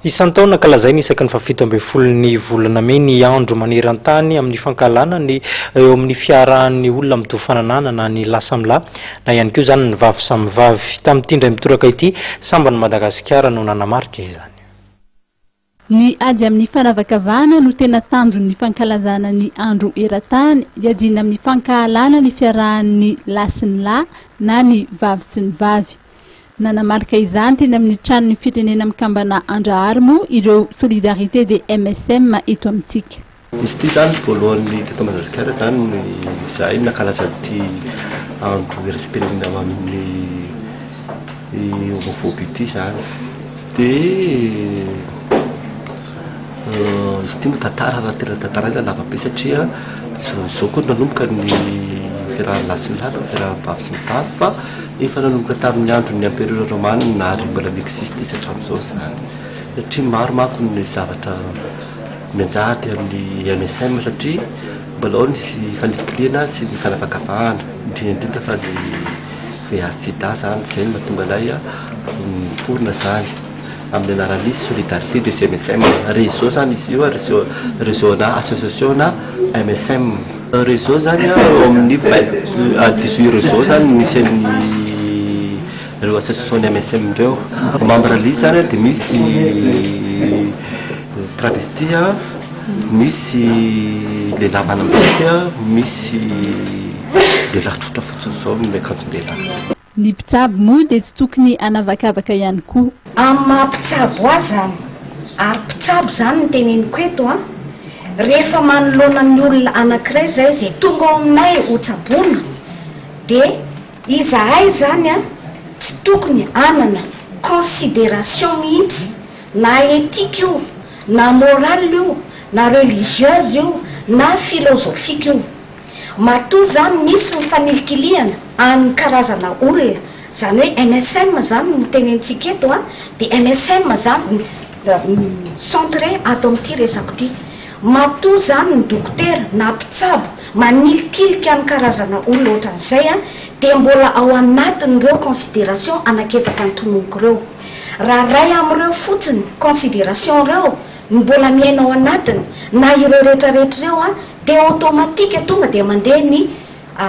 Isan-taona kalazaina isaky ny fafito amby folon'ny volana May ny andro maneran-tany amin'ny fankalana ny eo amin'ny fiarahan'ny olona mitovy fananana na ny lahy samy lahy na ihany koa zany ny vavy samy vavy. Tamin'ity indray mitoraka ity sambany Madagasikara no nanamarika izany. Ny ady amin'ny fanavakavahana no tena tanjon'ny fankalazana ny andro eran-tany, iadina amin'ny fankahalana ny fiarahan'ny lahy sy ny lahy na ny vavy sy ny vavy. Nanamarika izany teny amin'ny tranon'ny firenena mikambana Andrahary moa ireo solidarité de MSM eto amintsika. Izy ity zany voalohany teto Madagasikara zany izahay nakalaza ity andro iraisam-pirenena amin'ny homofobia ity zany. Dia izy ity tantara raha tena tantara ila lava be satria zao koa nanomboka ny fiarahan'ny lahy sy ny lahy, fiarahan'ny vavy sy ny vavy fa efa nanomboka tamin'ny andron'ny Empereur Romain na mbola miexiste izy hatramin'izao zany. Satria maro manko ny zavatra mianjady amin'ny MSM satria mbola ao nisy fanikiliana sy ny fanavakavahana indrindra fa ny VIH sida zany izay mahatonga anay niforona zany amin'ny anaran'izy solidarité des MSM réseau zany izy io réseau na association na MSM réseau zany amin'ny 18 réseau zany misy ireo association MSM ireo membre liste zany dia misy travesti misy lehilahy manambady misy lehilahy tsotra fotsiny zao amin'ny akanjon-dehilahy. Ny mpitsabo moa dia tsy tokony anavakavaka ihany koa. Amin'ny maha-mpitsabo azy zany ary mpitsabo zany ny teneniko eto rehefa manoloana ny olona anankiray zay izay tonga ao aminay ho tsaboana dia izahay zany tsy tokony anana considération mihitsy na éthique io na morale io na religieuse io na philosophique io. Matoa zany misy ny fanilikiliana amin'ny karazana olona zany hoe MSM zany no tenentsika eto dia MSM zany centré ato amin'ity resako ity. Matoa zany ny dokotera na mpitsabo manilikilika amin'ny karazana olona ohatran'izay dia mbola ao anatin'ireo considération anakefaka ny tononoko ireo. Raha ray amin'ireo fotsiny considération ireo mbola miaina ao anatiny na ireo rehetrarehetra ireo dia automatique tonga dia mandeha ny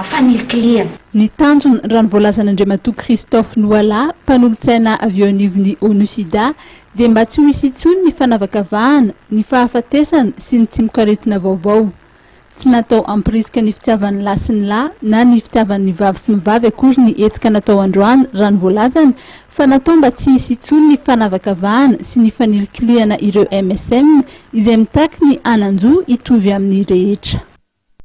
fanilikiliana. Ny tanjony raha ny voalazan'Andriamatoa Christophe Nouala, mpanolontsaina avy eo anivon'ny ONU-SIDA, dia mba tsy ho hisy intsony ny fanavakavahana, ny fahafatesana sy ny tsy mikaretina vaovao. Tsy natao ampirisika ny fitiavan'ny lahy sy ny lahy na ny fitiavan'ny vavy sy ny vavy akory ny hetsika natao androany raha ny voalazana, fa natao mba tsy hisy intsony ny fanavakavahana sy ny fanilikiliana ireo MSM izay mitaky ny ananjo hitovy amin'ny rehetra.